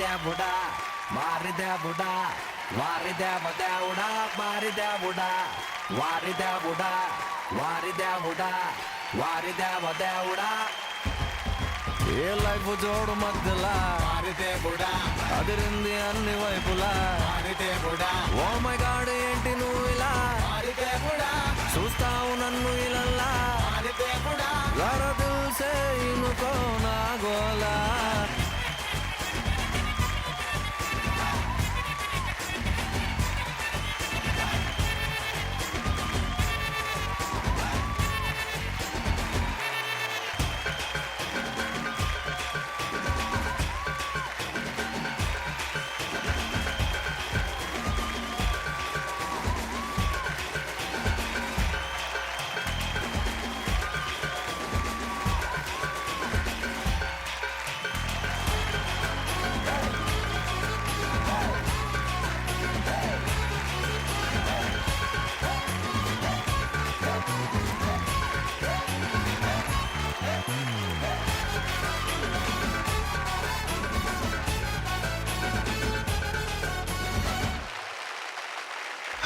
దేవుడా వారి దేవుడా వారి దేవుడా వారి దేవుడా వారి దేవుడా వారి దేవుడా వారి దేవుడా ఏ లైఫ్ జోడు మధ్యలా వారి దేవుడా అదిరింది అన్ని వైపులా వారి దేవుడా ఓ మై గాడ్ ఏంటి నువ్వు ఇలా వారి దేవుడా చూస్తావు నన్ను ఇలా వారి దేవుడా జరా దిల్ సే ఇనుకో నా గోలా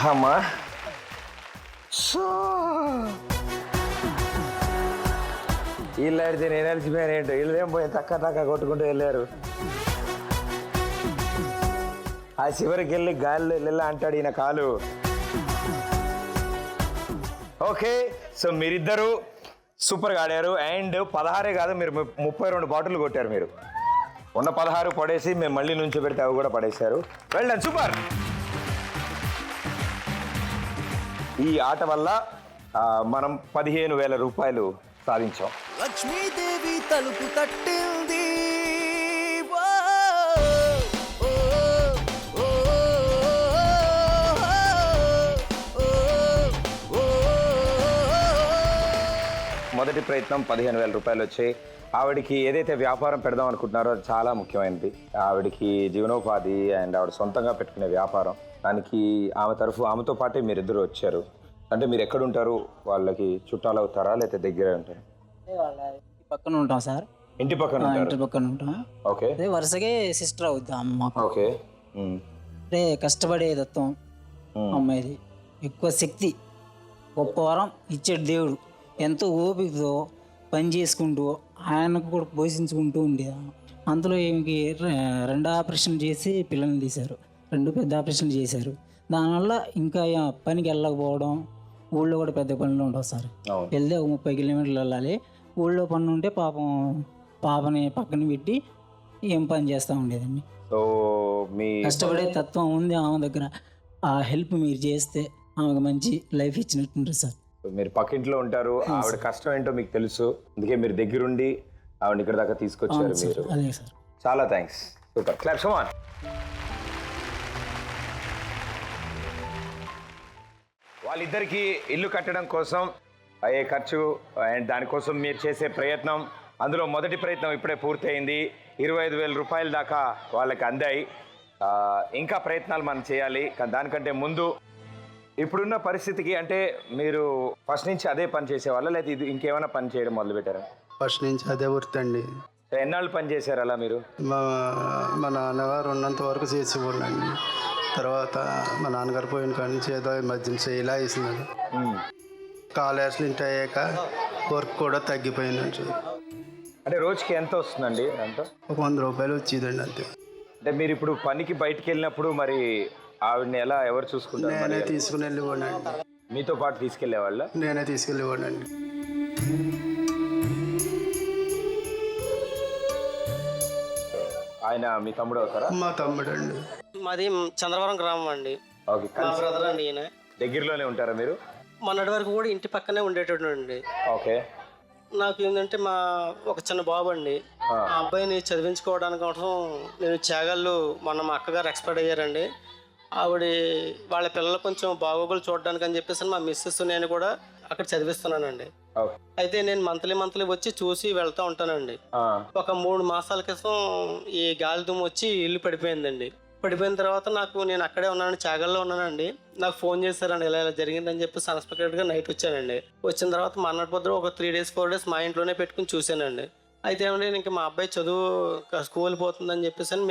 అమ్మా వీళ్ళు ఆడితే నేను అలిసిపోయాను ఏంటో వీళ్ళు ఏం పోయి తక్క కొట్టుకుంటూ వెళ్ళారు. ఆ చివరికి వెళ్ళి గాలిలో వెళ్ళా అంటాడు ఈయన కాలు. ఓకే, సో మీరిద్దరు సూపర్గా ఆడారు. అండ్ 16 కాదు, మీరు 32 బాటిల్ కొట్టారు. మీరు ఉన్న 16 పడేసి మేము మళ్ళీ నుంచి పెడితే అవి కూడా పడేశారు. Well done, super. ఈ ఆట వల్ల మనం 15,000 రూపాయలు సాధించాం. లక్ష్మీదేవి తలుపు తట్టింది మొదటి ప్రయత్నం 15,000 రూపాయలు వచ్చాయి. ఆవిడకి ఏదైతే వ్యాపారం పెడదాం అనుకుంటున్నారో అది చాలా ముఖ్యమైనది. ఆవిడకి జీవనోపాధి అండ్ ఆవిడ సొంతంగా పెట్టుకునే వ్యాపారం. దానికి ఆమెతో పాటే మీరిద్దరు వచ్చారు. అంటే మీరు ఎక్కడ ఉంటారు? వాళ్ళకి చుట్టాలు అవుతారా లేకపోతే దగ్గరే ఉంటారు? పక్కన ఉంటాం సార్. ఇంటి పక్కన ఉంటాం. ఓకే, వరుసగా సిస్టర్ అవుద్దాం అమ్మ. ఓకే, అంటే కష్టపడే దత్తం అమ్మాయిది. ఎక్కువ శక్తి, గొప్ప వరం ఇచ్చాడు దేవుడు. ఎంతో ఓపికతో పని చేసుకుంటూ ఆయనకు కూడా పోషించుకుంటూ ఉండేది. అందులో ఈమెకి 2 ఆపరేషన్లు చేసి పిల్లల్ని తీశారు. 2 పెద్ద ఆపరేషన్లు చేశారు. దానివల్ల ఇంకా పనికి వెళ్ళకపోవడం, ఊళ్ళో కూడా పెద్ద పనులు ఉండవు సార్. వెళ్తే 30 కిలోమీటర్లు వెళ్ళాలి. ఊళ్ళో పని ఉంటే పాపని పక్కన పెట్టి ఏం పని చేస్తూ ఉండేదండి. సో మీ కష్టపడే తత్వం ఉంది ఆమె దగ్గర. ఆ హెల్ప్ మీరు చేస్తే ఆమెకు మంచి లైఫ్ ఇచ్చినట్టుంటుంది సార్. మీరు పక్కింట్లో ఉంటారు, ఆవిడ కష్టం ఏంటో మీకు తెలుసు. అందుకే మీరు దగ్గరుండి ఆవిడ ఇక్కడ దాకా తీసుకొచ్చారు మీరు. అదే సార్, చాలా thanks. Super, claps come on. వాళ్ళిద్దరికీ ఇల్లు కట్టడం కోసం అయ్యే ఖర్చు అండ్ దానికోసం మీరు చేసే ప్రయత్నం, అందులో మొదటి ప్రయత్నం ఇప్పుడే పూర్తయింది. 25,000 రూపాయల దాకా వాళ్ళకి అందాయి. ఇంకా ప్రయత్నాలు మనం చేయాలి. కానీ దానికంటే ముందు ఇప్పుడున్న పరిస్థితికి, అంటే మీరు ఫస్ట్ నుంచి అదే పని చేసేవాళ్ళ లేదా ఇది ఇంకేమైనా పని చేయడం మొదలుపెట్టారా? ఫస్ట్ నుంచి అదే వృత్తి అండి. ఎన్నాళ్ళు పని చేశారు అలా మీరు? మా నాన్నగారు ఉన్నంత వరకు చేసేవాళ్ళండి. తర్వాత మా నాన్నగారు పోయిన కాడి నుంచి ఏదో మధ్యన ఇలా వేసిందండి. కాలు యాక్సిడెంట్ అయ్యాక వర్క్ కూడా తగ్గిపోయిందండి. అంటే రోజుకి ఎంత వస్తుందండి? అంత ఒక 100 రూపాయలు వచ్చేదండి అంతే. అంటే మీరు ఇప్పుడు పనికి బయటికి వెళ్ళినప్పుడు మరి ఆవిడని ఎలా ఎవరు చూసుకుంటారు? నేనే తీసుకుని వెళ్ళివ్వండి. మీతో పాటు తీసుకెళ్లే వాళ్ళ? నేనే తీసుకెళ్ళివ్వండి. ఆయన మీ తమ్ముడు అవుతారా? మా తమ్ముడు అండి. మాది చంద్రవరం గ్రామం అండి. ఓకే, మా బ్రదర్ అండి ఈయన. దగ్గరలోనే ఉంటారా మీరు? మొన్నటి వరకు కూడా ఇంటి పక్కనే ఉండేటట్టు అండి. ఓకే. నాకు ఏంటంటే ఒక చిన్న బాబు అండి. ఆ అబ్బాయిని చదివించుకోవడానికి కోసం నేను చేగళ్ళు మొన్న మా అక్కగారు ఎక్స్పర్ట్ అయ్యారండి. ఆవిడ వాళ్ళ పిల్లలు కొంచెం బాగోగులు చూడడానికి అని చెప్పేసి మా మిస్సెస్ నేను కూడా అక్కడ చదివిస్తున్నానండి. అయితే నేను మంత్లీ వచ్చి చూసి వెళ్తూ ఉంటానండి. ఒక 3 మాసాల క్రితం ఈ గాలి దుమ్ము వచ్చి ఇల్లు పడిపోయిందండి. పడిపోయిన తర్వాత నేను అక్కడే ఉన్నాను, చాగల్లో ఉన్నానండి. నాకు ఫోన్ చేశారండి, ఇలా జరిగిందని చెప్పేసి అన్ఎక్స్పెక్టెడ్గా నైట్ వచ్చానండి. వచ్చిన తర్వాత మన్నటి పొద్దు ఒక 3 days 4 days మా ఇంట్లోనే పెట్టుకుని చూశానండి. అయితే ఏమంటే ఇంకా మా అబ్బాయి చదువు స్కూల్ పోతుందని చెప్పేసి అని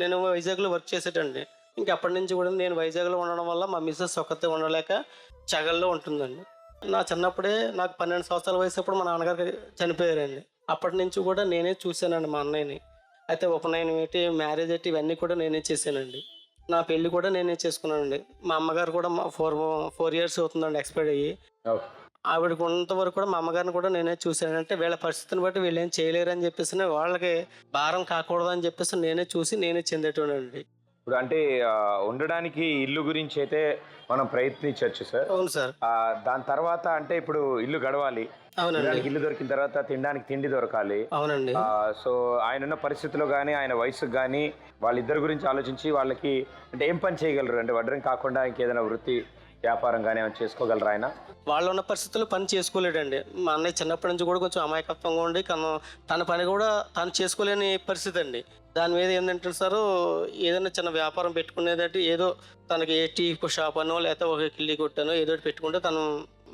నేను వైజాగ్లో వర్క్ చేసేటండి. ఇంక అప్పటి నుంచి కూడా నేను వైజాగ్లో ఉండడం వల్ల మా మిస్సెస్ ఒక్కతే ఉండలేక చగల్లో ఉంటుందండి. నా చిన్నప్పుడే నాకు 12 సంవత్సరాల వయసు అప్పుడు మా నాన్నగారికి చనిపోయారండి. అప్పటి నుంచి కూడా నేనే చూశానండి మా అన్నయ్యని. అయితే ఉపనయనం ఏంటి, మ్యారేజ్ ఏంటి, ఇవన్నీ కూడా నేనే చేశానండి. నా పెళ్లి కూడా నేనే చేసుకున్నానండి. మా అమ్మగారు కూడా 4 ఇయర్స్ అవుతుందండి ఎక్స్పైర్ అయ్యి. ఆవిడకి ఉన్నంత వరకు కూడా మా అమ్మగారిని కూడా నేనే చూశాను. అంటే వీళ్ళ పరిస్థితిని బట్టి వీళ్ళు ఏం చేయలేరు అని చెప్పేసి వాళ్ళకి భారం కాకూడదు అని చెప్పేసి నేనే చెందేటోనండి. ఇప్పుడు అంటే ఉండడానికి ఇల్లు గురించి అయితే మనం ప్రయత్నించవచ్చు సార్. అవును సార్. దాని తర్వాత అంటే ఇప్పుడు ఇల్లు గడవాలి. అవునండి. ఇల్లు దొరికిన తర్వాత తినడానికి తిండి దొరకాలి. అవునండి. సో ఆయన ఉన్న పరిస్థితుల్లో కానీ ఆయన వయసుకు కానీ వాళ్ళిద్దరి గురించి ఆలోచించి వాళ్ళకి అంటే ఏం పని చేయగలరు అంటే వడ్రం కాకుండా ఇంకేదైనా వృత్తి వ్యాపారం కానీ ఏమైనా చేసుకోగలరు ఆయన? వాళ్ళు ఉన్న పరిస్థితుల్లో పని చేసుకోలేడండి. మా అన్నయ్య చిన్నప్పటి నుంచి కూడా కొంచెం అమాయకత్వంగా ఉండి తన పని కూడా తను చేసుకోలేని పరిస్థితి అండి. దాని మీద ఏంటంటే సార్ ఏదైనా చిన్న వ్యాపారం పెట్టుకునేదంటే ఏదో తనకి ఏ టీ షాప్ అనో లేకపోతే ఒక కిల్లి కొట్టనో ఏదో పెట్టుకుంటే తను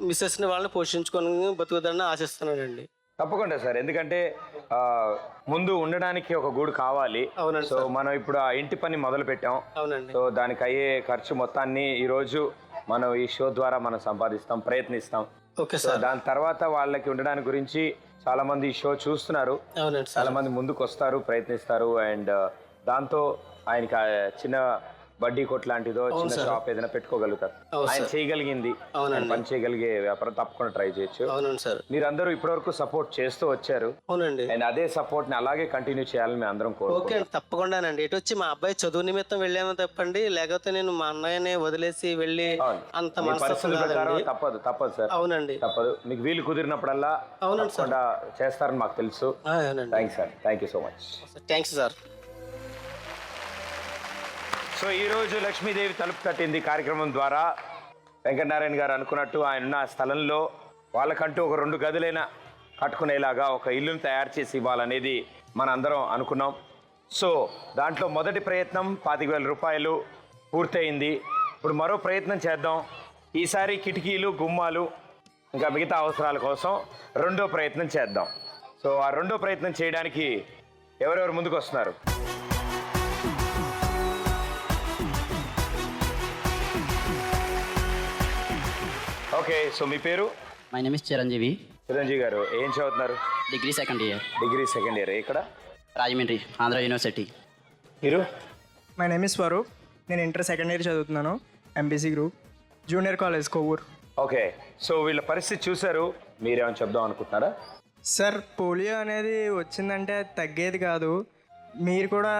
మిస్సెస్ని వాళ్ళని పోషించుకొని బతుకుదాన్ని ఆశిస్తున్నాడండి. తప్పకుండా సార్, ఎందుకంటే ముందు ఉండడానికి ఒక గూడు కావాలి. అవునండి. సో మనం ఇప్పుడు ఆ ఇంటి పని మొదలు పెట్టాం. అవునండి. సో దానికి అయ్యే ఖర్చు మొత్తాన్ని ఈరోజు మనం ఈ షో ద్వారా మనం సంపాదిస్తాం, ప్రయత్నిస్తాం. Okay sir. దాని తర్వాత వాళ్ళకి ఉండడానికి గురించి చాలా మంది ఈ షో చూస్తున్నారు. అవునండి. చాలా మంది ముందుకు వస్తారు, ప్రయత్నిస్తారు. అండ్ దాంతో ఆయనకి చిన్న బడ్డీ కొట్ లాంటిదో చిన్న షాప్ ఏదైనా పెట్టుకోగలుగుతారు. ఆయన చేయగలిగింది, పని చేయగలిగే వ్యాపారం తప్పకుండా ట్రై చేయొచ్చు. అవునండి సార్. మీరందరూ ఇప్పటివరకు సపోర్ట్ చేస్తూ వచ్చారు. అవునండి. అండ్ అదే సపోర్ట్ ని అలాగే కంటిన్యూ చేయాలని మేము అందరం ఓకే అండి, తప్పకుండానండి. ఇటు వచ్చి మా అబ్బాయి చదువు నిమిత్తం వెళ్ళామో తప్పండి, లేకపోతే నేను మా అన్నయ్యనే వదిలేసి వెళ్ళి అంత తప్పదు సార్. అవునండి. తప్పదు. మీకు వీలు కుదిరినప్పుడల్లా తప్పకుండా చేస్తారని మాకు తెలుసు. Thanks sir. Thank you so much. Thanks sir. So ఈరోజు లక్ష్మీదేవి తలుపు తట్టింది కార్యక్రమం ద్వారా వెంకటనారాయణ గారు అనుకున్నట్టు ఆయన ఉన్న స్థలంలో వాళ్ళకంటూ ఒక 2 గదులైనా కట్టుకునేలాగా ఒక ఇల్లును తయారు చేసి ఇవ్వాలనేది మన అందరం అనుకున్నాం. సో దాంట్లో మొదటి ప్రయత్నం 25,000 రూపాయలు పూర్తయింది. ఇప్పుడు మరో ప్రయత్నం చేద్దాం. ఈసారి కిటికీలు, గుమ్మాలు ఇంకా మిగతా అవసరాల కోసం 2వ ప్రయత్నం చేద్దాం. సో ఆ 2వ ప్రయత్నం చేయడానికి ఎవరెవరు ముందుకు వస్తున్నారు? ఓకే, సో మీ పేరు? My name is Chiranjeevi. Chiranjeevi గారు ఏం చదువుతున్నారు? Degree second year. ఇక్కడ రాజమండ్రి, ఆంధ్ర యూనివర్సిటీ. మీరు? My name is Swaroop. నేను ఇంటర్ సెకండ్ ఇయర్ చదువుతున్నాను, MPC group, junior college Kovvur. Okay, so వీళ్ళ పరిస్థితి చూసారు, మీరేమైనా చెప్దాం అనుకుంటున్నారా? సార్, పోలియో అనేది వచ్చిందంటే అది తగ్గేది కాదు. మీరు కూడా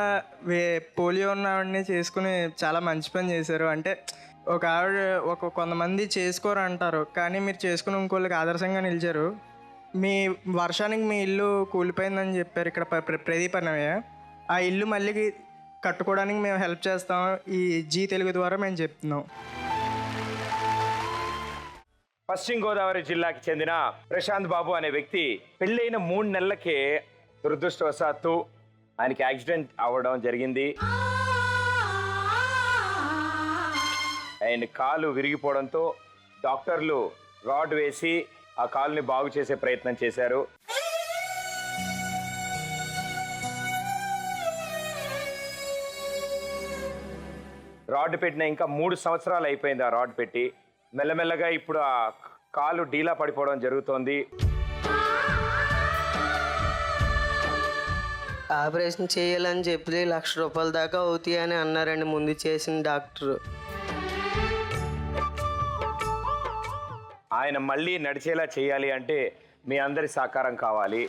పోలియో ఉన్నవాడిని చేసుకుని చాలా మంచి పని చేశారు. అంటే ఒక ఆవిడ కొంతమంది చేసుకోరు అంటారు, కానీ మీరు చేసుకుని ఇంకోళ్ళకి ఆదర్శంగా నిలిచారు. మీ వర్షానికి మీ ఇల్లు కూలిపోయిందని చెప్పారు ఇక్కడ ప్రదీప్ అన్నయ్య. ఆ ఇల్లు మళ్ళీ కట్టుకోవడానికి మేము హెల్ప్ చేస్తాం, ఈ జీ తెలుగు ద్వారా మేము చెప్తున్నాం. పశ్చిమ గోదావరి జిల్లాకి చెందిన ప్రశాంత్ బాబు అనే వ్యక్తి పెళ్ళైన 3 నెలలకే దురదృష్టవశాత్తు ఆయనకి యాక్సిడెంట్ అవ్వడం జరిగింది. ఆయన కాలు విరిగిపోవడంతో డాక్టర్లు రాడ్ వేసి ఆ కాలుని బాగు చేసే ప్రయత్నం చేశారు. రాడ్ పెట్టిన ఇంకా 3 సంవత్సరాలు అయిపోయింది ఆ రాడ్ పెట్టి. మెల్లమెల్లగా ఇప్పుడు ఆ కాలు డీలా పడిపోవడం జరుగుతోంది. ఆపరేషన్ చేయాలని చెప్పి 1,00,000 రూపాయల దాకా అవుతాయి అని అన్నారండి ముందు చేసిన డాక్టర్. ఆయన మళ్ళీ నడిచేలా చేయాలి అంటే మీ అందరి సహకారం కావాలి.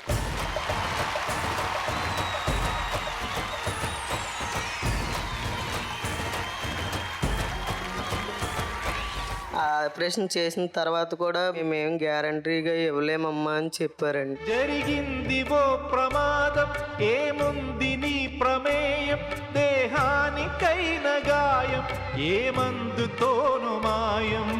ఆపరేషన్ చేసిన తర్వాత కూడా మేమేం గ్యారంటీగా ఇవ్వలేమమ్మా అని చెప్పారండి. జరిగింది ఓ ప్రమాదం, ఏముంది నీ ప్రమేయం, దేహానికైన గాయం ఏ మందుతోను మాయం.